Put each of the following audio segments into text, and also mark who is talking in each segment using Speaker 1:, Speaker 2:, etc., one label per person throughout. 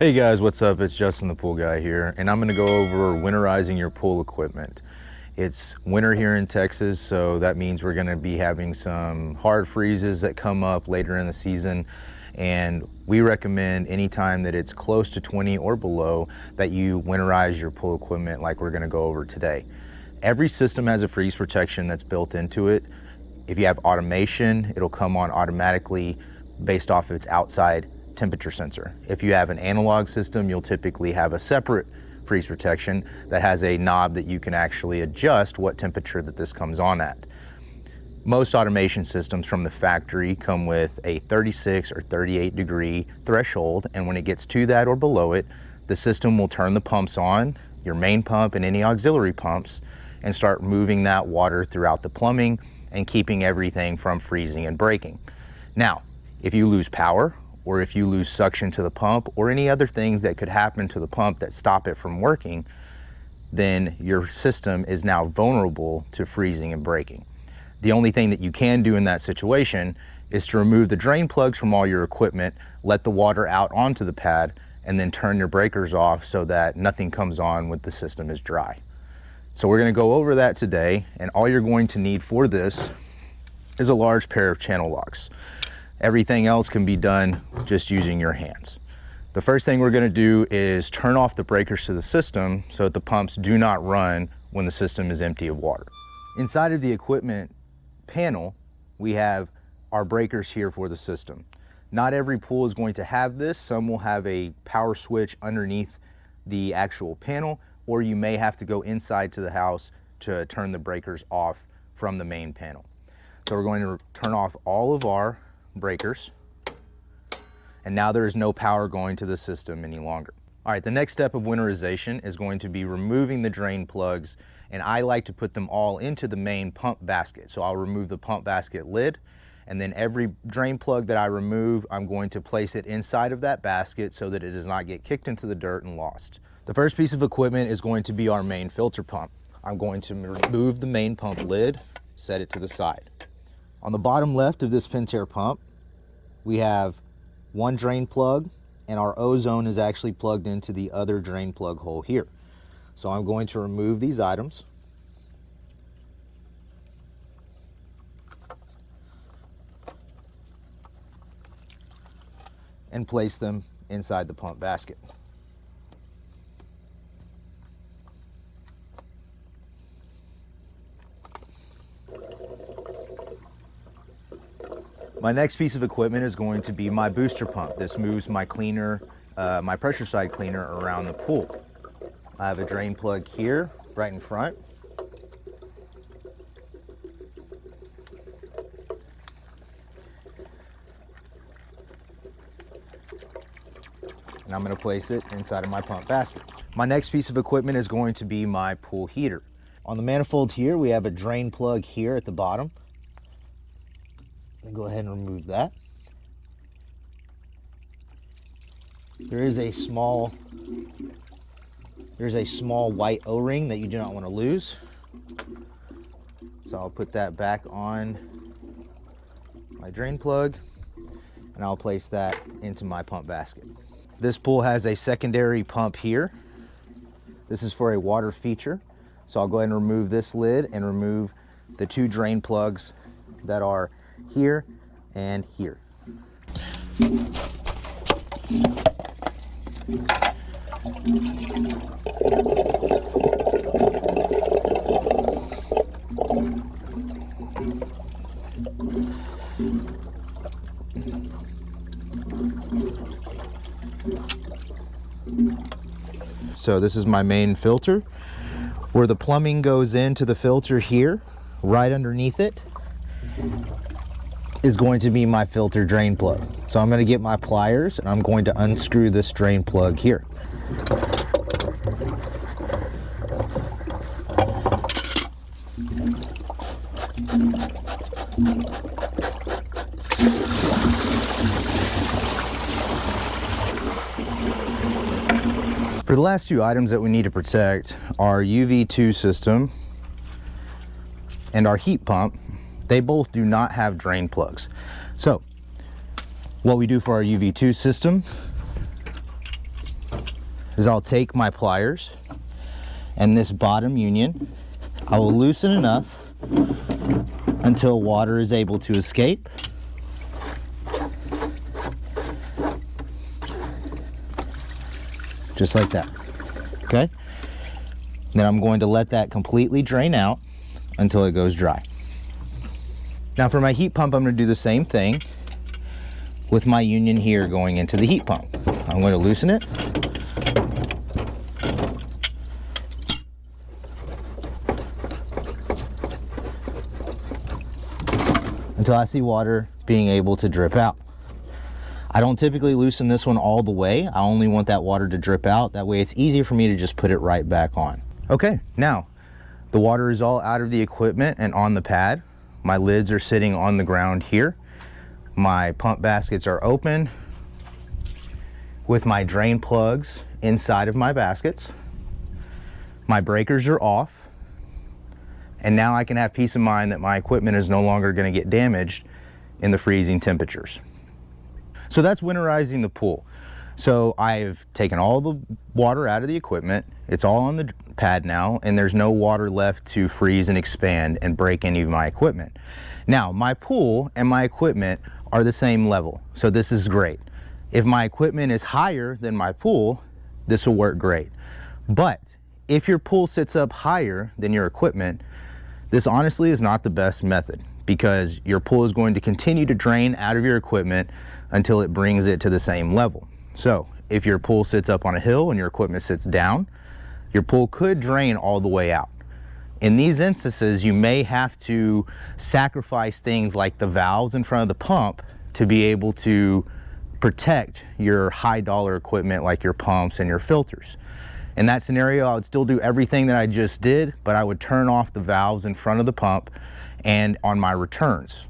Speaker 1: Hey guys, what's up? It's Justin the Pool Guy here, and I'm going to go over winterizing your pool equipment. It's winter here in Texas, so that means we're going to be having some hard freezes that come up later in the season, and we recommend anytime that it's close to 20 or below that you winterize your pool equipment like we're going to go over today. Every system has a freeze protection that's built into it. If you have automation, it'll come on automatically based off of its outside temperature sensor. If you have an analog system, you'll typically have a separate freeze protection that has a knob that you can actually adjust what temperature that this comes on at. Most automation systems from the factory come with a 36 or 38 degree threshold, and when it gets to that or below it, the system will turn the pumps on, your main pump and any auxiliary pumps, and start moving that water throughout the plumbing and keeping everything from freezing and breaking. Now, if you lose power, or if you lose suction to the pump, or any other things that could happen to the pump that stop it from working, then your system is now vulnerable to freezing and breaking. The only thing that you can do in that situation is to remove the drain plugs from all your equipment, let the water out onto the pad, and then turn your breakers off so that nothing comes on when the system is dry. So we're gonna go over that today, and all you're going to need for this is a large pair of channel locks. Everything else can be done just using your hands. The first thing we're going to do is turn off the breakers to the system so that the pumps do not run when the system is empty of water. Inside of the equipment panel, we have our breakers here for the system. Not every pool is going to have this. Some will have a power switch underneath the actual panel, or you may have to go inside to the house to turn the breakers off from the main panel. So we're going to turn off all of our breakers, and now there is no power going to the system any longer. All right, the next step of winterization is going to be removing the drain plugs, and I like to put them all into the main pump basket. So I'll remove the pump basket lid, and then every drain plug that I remove, I'm going to place it inside of that basket so that it does not get kicked into the dirt and lost. The first piece of equipment is going to be our main filter pump. I'm going to remove the main pump lid, set it to the side. On the bottom left of this Pentair pump, we have one drain plug, and our ozone is actually plugged into the other drain plug hole here. So I'm going to remove these items. And place them inside the pump basket. My next piece of equipment is going to be my booster pump. This moves my cleaner, my pressure side cleaner around the pool. I have a drain plug here, right in front. And I'm going to place it inside of my pump basket. My next piece of equipment is going to be my pool heater. On the manifold here, we have a drain plug here at the bottom. Go ahead and remove that. There's a small white O-ring that you do not want to lose. So I'll put that back on my drain plug, and I'll place that into my pump basket. This pool has a secondary pump here. This is for a water feature. So I'll go ahead and remove this lid and remove the two drain plugs that are here and here. So this is my main filter. Where the plumbing goes into the filter here, right underneath it, is going to be my filter drain plug. So I'm going to get my pliers and I'm going to unscrew this drain plug here. For the last two items that we need to protect, our UV2 system and our heat pump, they both do not have drain plugs. So what we do for our UV2 system
Speaker 2: is I'll take my pliers and this bottom union, I will loosen enough until water is able to escape. Just like that, okay? Then I'm going to let that completely drain out until it goes dry. Now for my heat pump, I'm going to do the same thing with my union here going into the heat pump. I'm going to loosen it. Until I see water being able to drip out. I don't typically loosen this one all the way. I only want that water to drip out. That way it's easy for me to just put it right back on. Okay, now the water is all out of the equipment and on the pad. My lids are sitting on the ground here. My pump baskets are open with my drain plugs inside of my baskets. My breakers are off. And now I can have peace of mind that my equipment is no longer going to get damaged in the freezing temperatures. So that's winterizing the pool. So I've taken all the water out of the equipment. It's all on the pad now, and there's no water left to freeze and expand and break any of my equipment. Now, my pool and my equipment are the same level, so this is great. If my equipment is higher than my pool, this will work great. But if your pool sits up higher than your equipment, this honestly is not the best method, because your pool is going to continue to drain out of your equipment until it brings it to the same level. So if your pool sits up on a hill and your equipment sits down, your pool could drain all the way out. In these instances, you may have to sacrifice things like the valves in front of the pump to be able to protect your high dollar equipment like your pumps and your filters. In that scenario, I would still do everything that I just did, but I would turn off the valves in front of the pump and on my returns.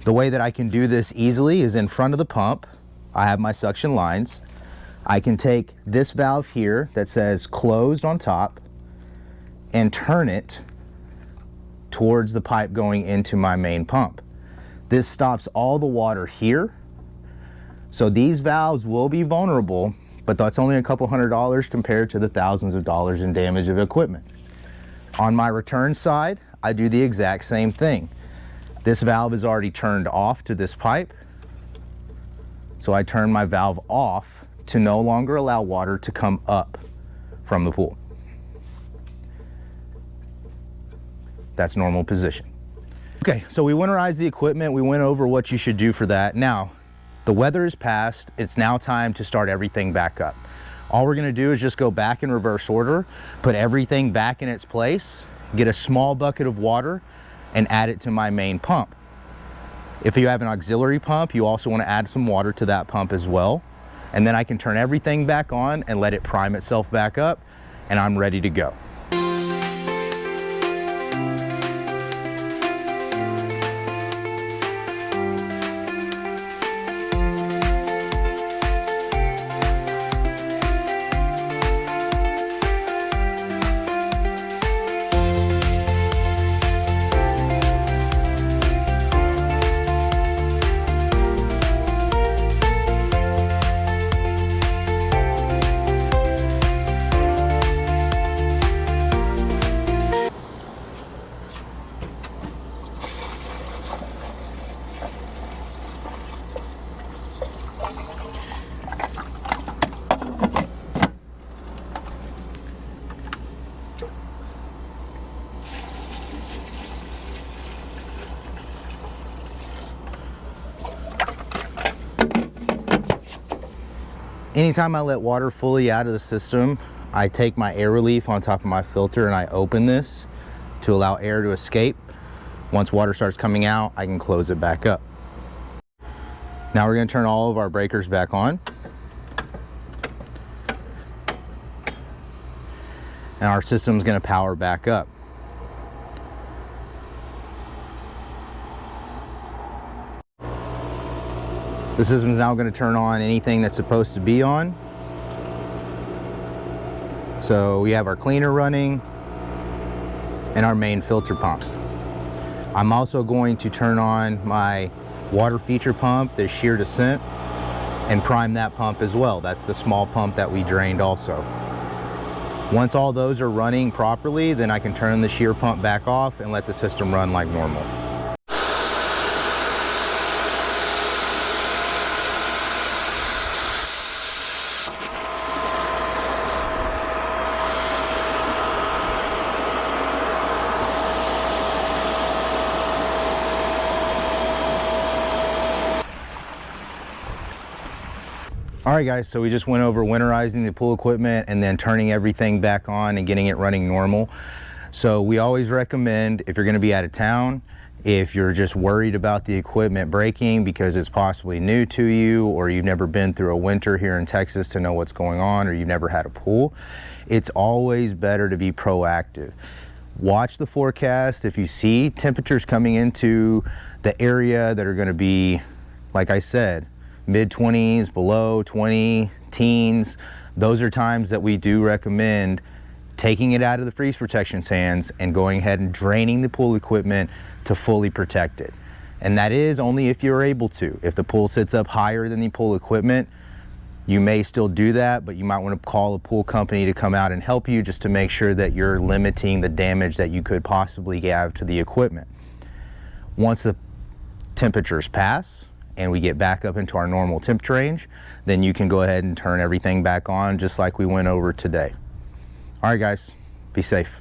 Speaker 2: The way that I can do this easily is in front of the pump. I have my suction lines. I can take this valve here that says closed on top and turn it towards the pipe going into my main pump. This stops all the water here. So these valves will be vulnerable, but that's only a couple $100 compared to the thousands of dollars in damage of equipment. On my return side, I do the exact same thing. This valve is already turned off to this pipe, so I turn my valve off to no longer allow water to come up from the pool. That's normal position. Okay, so we winterized the equipment. We went over what you should do for that. Now, the weather is past. It's now time to start everything back up. All we're gonna do is just go back in reverse order, put everything back in its place, get a small bucket of water, and add it to my main pump. If you have an auxiliary pump, you also want to add some water to that pump as well. And then I can turn everything back on and let it prime itself back up, and I'm ready to go. Anytime I let water fully out of the system, I take my air relief on top of my filter and I open this to allow air to escape. Once water starts coming out, I can close it back up. Now we're going to turn all of our breakers back on. And our system's going to power back up. The system is now going to turn on anything that's supposed to be on. So we have our cleaner running and our main filter pump. I'm also going to turn on my water feature pump, the shear descent,
Speaker 1: and prime that pump as well. That's the small pump that we drained also. Once all those are running properly, then I can turn the shear pump back off and let the system run like normal. All right guys, so we just went over winterizing the pool equipment and then turning everything back on and getting it running normal. So we always recommend, if you're gonna be out of town, if you're just worried about the equipment breaking because it's possibly new to you, or you've never been through a winter here in Texas to know what's going on, or you've never had a pool, it's always better to be proactive. Watch the forecast. If you see temperatures coming into the area that are gonna be, like I said, mid-20s, below 20, teens, those are times that we do recommend taking it out of the freeze protection sands and going ahead and draining the pool equipment to fully protect it. And that is only if you're able to. If the pool sits up higher than the pool equipment, you may still do that, but you might want to call a pool company to come out and help you just to make sure that you're limiting the damage that you could possibly have to the equipment. Once the temperatures pass, and we get back up into our normal temperature range, then you can go ahead and turn everything back on just like we went over today. All right guys, be safe.